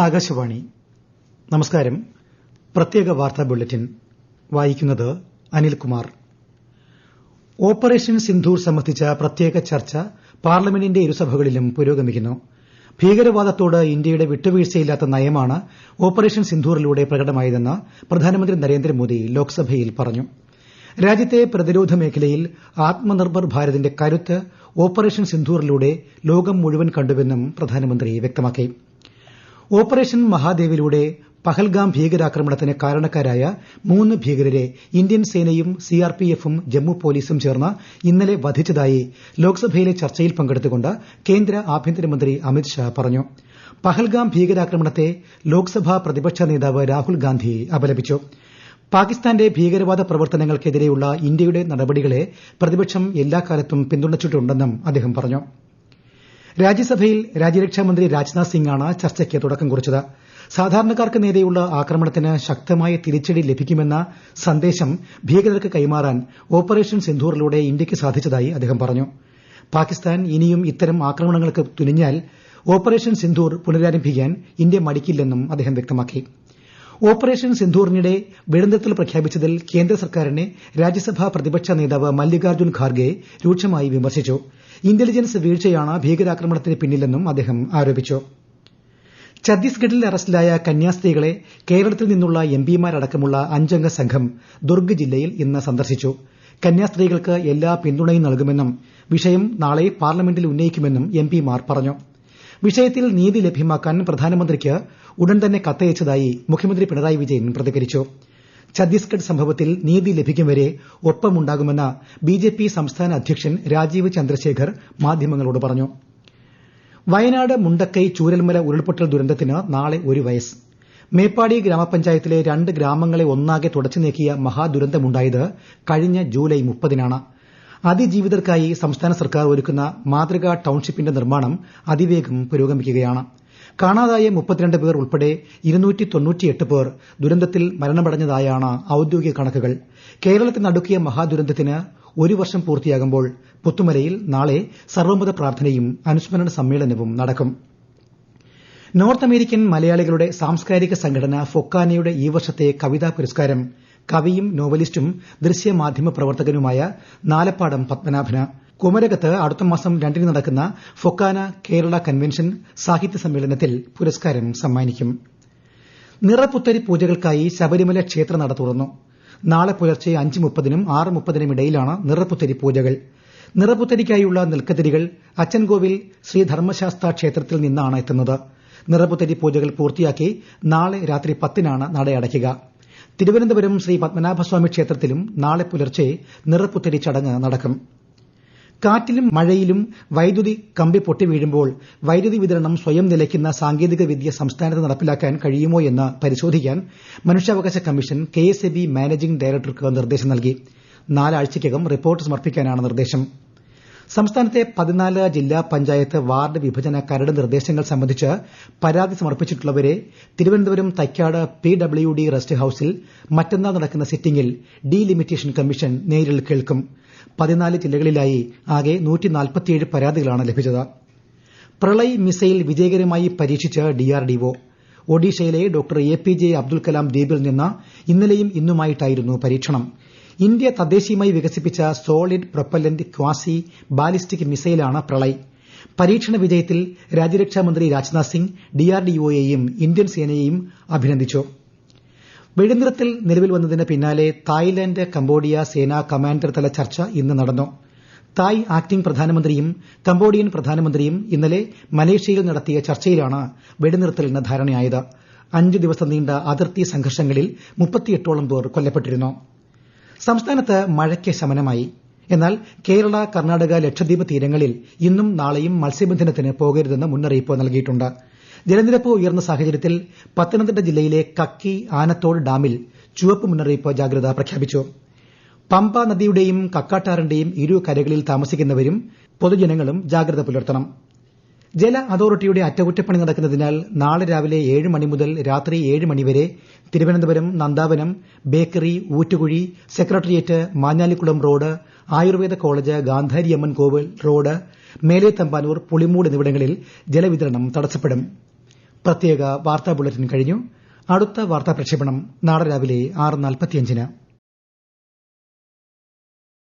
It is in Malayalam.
ആകാശവാണി. നമസ്കാരം. പ്രത്യേക വാർത്താ ബുള്ളറ്റിൻ വായിക്കുന്നത് അനിൽകുമാർ. ഓപ്പറേഷൻ സിന്ധൂർ സംബന്ധിച്ച പ്രത്യേക ചർച്ച പാർലമെന്റിന്റെ ഇരുസഭകളിലും പുരോഗമിക്കുന്നു. ഭീകരവാദത്തോട് ഇന്ത്യയുടെ വിട്ടുവീഴ്ചയില്ലാത്ത നയമാണ് ഓപ്പറേഷൻ സിന്ധൂറിലൂടെ പ്രകടമായതെന്ന് പ്രധാനമന്ത്രി നരേന്ദ്രമോദി ലോക്സഭയിൽ പറഞ്ഞു. രാജ്യത്തെ പ്രതിരോധ മേഖലയിൽ ആത്മനിർഭർ ഭാരതിന്റെ കരുത്ത് ഓപ്പറേഷൻ സിന്ധൂറിലൂടെ ലോകം മുഴുവൻ കണ്ടുവെന്നും പ്രധാനമന്ത്രി വ്യക്തമാക്കി. ഓപ്പറേഷൻ മഹാദേവിലൂടെ പഹൽഗാം ഭീകരാക്രമണത്തിന് കാരണക്കാരായ 3 ഭീകരരെ ഇന്ത്യൻ സേനയും സിആർപിഎഫും ജമ്മു പോലീസും ചേർന്ന് ഇന്നലെ വധിച്ചതായി ലോക്സഭയിലെ ചർച്ചയിൽ പങ്കെടുത്തുകൊണ്ട് കേന്ദ്ര ആഭ്യന്തരമന്ത്രി അമിത് ഷാ പറഞ്ഞു. പഹൽഗാം ഭീകരാക്രമണത്തെ ലോക്സഭാ പ്രതിപക്ഷ നേതാവ് രാഹുൽ ഗാന്ധി അപലപിച്ചു. പാകിസ്ഥാന്റെ ഭീകരവാദ പ്രവർത്തനങ്ങൾക്കെതിരെയുള്ള ഇന്ത്യയുടെ നടപടികളെ പ്രതിപക്ഷം എല്ലാക്കാലത്തും പിന്തുണച്ചിട്ടുണ്ടെന്നും അദ്ദേഹം പറഞ്ഞു. രാജ്യസഭയിൽ രാജ്യരക്ഷാമന്ത്രി രാജ്നാഥ് സിംഗാണ് ചർച്ചയ്ക്ക് തുടക്കം കുറിച്ചത്. സാധാരണക്കാർക്ക് നേരെയുള്ള ആക്രമണത്തിന് ശക്തമായ തിരിച്ചടി ലഭിക്കുമെന്ന സന്ദേശം ഭീകരർക്ക് കൈമാറാൻ ഓപ്പറേഷൻ സിന്ധൂറിലൂടെ ഇന്ത്യയ്ക്ക് സാധിച്ചതായി അദ്ദേഹം പറഞ്ഞു. പാകിസ്ഥാൻ ഇനിയും ഇത്തരം ആക്രമണങ്ങൾക്ക് തുനിഞ്ഞാൽ ഓപ്പറേഷൻ സിന്ധൂർ പുനരാരംഭിക്കാൻ ഇന്ത്യ മടിക്കില്ലെന്നും അദ്ദേഹം വ്യക്തമാക്കി. ഓപ്പറേഷൻ സിന്ധൂറിനിടെ വെടിനിർത്തൽ പ്രഖ്യാപിച്ചതിൽ കേന്ദ്ര സർക്കാരിനെ രാജ്യസഭാ പ്രതിപക്ഷ നേതാവ് മല്ലികാർജ്ജുൻ ഖാർഗെ രൂക്ഷമായി വിമർശിച്ചു. ഇന്റലിജൻസ് വീഴ്ചയാണ് ഭീകരാക്രമണത്തിന് പിന്നിലെന്നും അദ്ദേഹം ആരോപിച്ചു. ഛത്തീസ്ഗഡിൽ അറസ്റ്റിലായ കന്യാസ്ത്രീകളെ കേരളത്തിൽ നിന്നുള്ള എംപിമാരടക്കമുള്ള 5-അംഗ സംഘം ദുർഗ് ജില്ലയിൽ ഇന്ന് സന്ദർശിച്ചു. കന്യാസ്ത്രീകൾക്ക് എല്ലാ പിന്തുണയും നൽകുമെന്നും വിഷയം നാളെ പാർലമെന്റിൽ ഉന്നയിക്കുമെന്നും എംപിമാർ പറഞ്ഞു. വിഷയത്തിൽ നീതി ലഭ്യമാക്കാൻ പ്രധാനമന്ത്രിക്ക് ഉടൻ തന്നെ കത്തയച്ചതായി മുഖ്യമന്ത്രി പിണറായി വിജയൻ പ്രതികരിച്ചു. ഛത്തീസ്ഗഡ് സംഭവത്തിൽ നീതി ലഭിക്കും വരെ ഒപ്പമുണ്ടാകുമെന്ന് ബിജെപി സംസ്ഥാന അധ്യക്ഷൻ രാജീവ് ചന്ദ്രശേഖർ മാധ്യമങ്ങളോട് പറഞ്ഞു. വയനാട് മുണ്ടക്കൈ ചൂരൽമല ഉരുൾപൊട്ടൽ ദുരന്തത്തിന് നാളെ 1 വയസ്സ്. മേപ്പാടി ഗ്രാമപഞ്ചായത്തിലെ 2 ഗ്രാമങ്ങളെ ഒന്നാകെ തുടച്ചു നീക്കിയ മഹാദുരന്തമുണ്ടായത് കഴിഞ്ഞ ജൂലൈ 30-നാണ്. അതിജീവിതർക്കായി സംസ്ഥാന സർക്കാർ ഒരുക്കുന്ന മാതൃകാ ടൌൺഷിപ്പിന്റെ നിർമ്മാണം അതിവേഗം പുരോഗമിക്കുകയാണ്. കാണാതായ 32 പേർ ഉൾപ്പെടെ 298 പേർ ദുരന്തത്തിൽ മരണമടഞ്ഞതായാണ് ഔദ്യോഗിക കണക്കുകൾ. കേരളത്തെ നടുക്കിയ മഹാദുരന്തത്തിന് 1 വർഷം പൂർത്തിയാകുമ്പോൾ പുത്തുമലയിൽ നാളെ സർവ്വമത പ്രാർത്ഥനയും അനുസ്മരണ സമ്മേളനവും നടക്കും. നോർത്ത് അമേരിക്കൻ മലയാളികളുടെ സാംസ്കാരിക സംഘടന ഫൊക്കാനയുടെ ഈ വർഷത്തെ കവിതാ പുരസ്കാരം കവിയും നോവലിസ്റ്റും ദൃശ്യമാധ്യമ പ്രവർത്തകനുമായ നാലപ്പാടം പത്മനാഭന്. കുമരകത്ത് അടുത്ത മാസം 2-ന് നടക്കുന്ന ഫൊക്കാന കേരള കൺവെൻഷൻ സാഹിത്യ സമ്മേളനത്തിൽ പുരസ്കാരം സമ്മാനിക്കും. നിറപുത്തരി പൂജകൾക്കായി ശബരിമല ക്ഷേത്രനട തുറന്നു. നാളെ പുലർച്ചെ 5:30-നും 6:30-നും ഇടയിലാണ് നിറപുത്തരി പൂജകൾ. നിറപുത്തരിക്കായുള്ള നെൽക്കതിരികൾ അച്ചൻകോവിൽ ശ്രീ ധർമ്മശാസ്താ ക്ഷേത്രത്തിൽ നിന്നാണ് എത്തുന്നത്. നിറപുത്തരി പൂജകൾ പൂർത്തിയാക്കി നാളെ രാത്രി 10-നാണ് നട അടയ്ക്കുക. തിരുവനന്തപുരം ശ്രീ പത്മനാഭസ്വാമി ക്ഷേത്രത്തിലും നാളെ പുലർച്ചെ നിറപുത്തരി ചടങ്ങ് നടക്കും. കാറ്റിലും മഴയിലും വൈദ്യുതി കമ്പി പൊട്ടി വീഴുമ്പോൾ വൈദ്യുതി വിതരണം സ്വയം നിലയ്ക്കുന്ന സാങ്കേതിക വിദ്യ സംസ്ഥാനത്ത് നടപ്പിലാക്കാൻ കഴിയുമോ എന്ന് പരിശോധിക്കാൻ മനുഷ്യാവകാശ കമ്മീഷൻ കെഎസ്ഇബി മാനേജിംഗ് ഡയറക്ടർക്ക് നിർദ്ദേശം നൽകി. 4 ആഴ്ചയ്ക്കകം റിപ്പോർട്ട് സമർപ്പിക്കാനാണ് നിർദ്ദേശം. സംസ്ഥാനത്തെ 14 ജില്ലാ പഞ്ചായത്ത് വാർഡ് വിഭജന കരട് നിർദ്ദേശങ്ങൾ സംബന്ധിച്ച് പരാതി സമർപ്പിച്ചിട്ടുള്ളവരെ തിരുവനന്തപുരം തൈക്കാട് PWD റെസ്റ്റ് ഹൌസിൽ മറ്റന്നാൾ നടക്കുന്ന സിറ്റിംഗിൽ ഡീലിമിറ്റേഷൻ കമ്മീഷൻ നേരിൽ കേൾക്കും. 14 ജില്ലകളിലായി ആകെ 147 പരാതികളാണ് ലഭിച്ചത്. പ്രളയ് മിസൈൽ വിജയകരമായി പരീക്ഷിച്ച് DRDO. ഒഡീഷയിലെ ഡോക്ടർ APJ അബ്ദുൽ കലാം ദ്വീപിൽ നിന്ന് ഇന്നലെയും ഇന്നുമായിട്ടായിരുന്നു പരീക്ഷണം. ഇന്ത്യ തദ്ദേശീയമായി വികസിപ്പിച്ച സോളിഡ് പ്രൊപ്പല്ലന്റ് ക്വാസി ബാലിസ്റ്റിക് മിസൈലാണ് പ്രളയ്. പരീക്ഷണ വിജയത്തിൽ രാജ്യരക്ഷാമന്ത്രി രാജ്നാഥ് സിംഗ് DRDOയെയും ഇന്ത്യൻ സേനയെയും അഭിനന്ദിച്ചു. വെടിനിർത്തൽ നിലവിൽ വന്നതിന് പിന്നാലെ തായ്ലാന്റ് കംബോഡിയ സേനാ കമാൻഡർ തല ചർച്ച ഇന്ന് നടന്നു. തായ് ആക്ടിംഗ് പ്രധാനമന്ത്രിയും കംബോഡിയൻ പ്രധാനമന്ത്രിയും ഇന്നലെ മലേഷ്യയിൽ നടത്തിയ ചർച്ചയിലാണ് വെടിനിർത്തലിന് ധാരണയായത്. 5 ദിവസം നീണ്ട അതിർത്തി സംഘർഷങ്ങളിൽ 38ഓളം പേർ കൊല്ലപ്പെട്ടിരുന്നു. സംസ്ഥാനത്ത് മഴയ്ക്ക് ശമനമായി. എന്നാൽ കേരള, കർണാടക, ലക്ഷദ്വീപ് തീരങ്ങളിൽ ഇന്നും നാളെയും മത്സ്യബന്ധനത്തിന് പോകരുതെന്ന് മുന്നറിയിപ്പ് നൽകിയിട്ടുണ്ട്. ജലനിരപ്പ് ഉയർന്ന സാഹചര്യത്തിൽ പത്തനംതിട്ട ജില്ലയിലെ കക്കി ആനത്തോട് ഡാമിൽ ചുവപ്പ് മുന്നറിയിപ്പ് ജാഗ്രത പ്രഖ്യാപിച്ചു. പമ്പ നദിയുടെയും കക്കാട്ടാറിന്റെയും ഇരു കരകളിൽ താമസിക്കുന്നവരും പൊതുജനങ്ങളും ജാഗ്രത പുലർത്തണം. ജല അതോറിറ്റിയുടെ അറ്റകുറ്റപ്പണി നടക്കുന്നതിനാൽ നാളെ രാവിലെ 7 മണി മുതൽ രാത്രി 7 മണി വരെ Thiruvananthapuram Nandavanam bakery, Oottukuzhi, secretariat, Manjalikulam road, Ayurveda college, Gandhariamman Kovil road, Mele Thampanoor, Pulimoodu എന്നിവിടങ്ങളിൽ ജലവിതരണം തടസ്സപ്പെടും. പ്രത്യേക വാർത്താ ബുള്ളറ്റിൻ കഴിഞ്ഞു. അടുത്ത വാർത്താ പ്രക്ഷേപണം നാളെ രാവിലെ 6:45-ന്.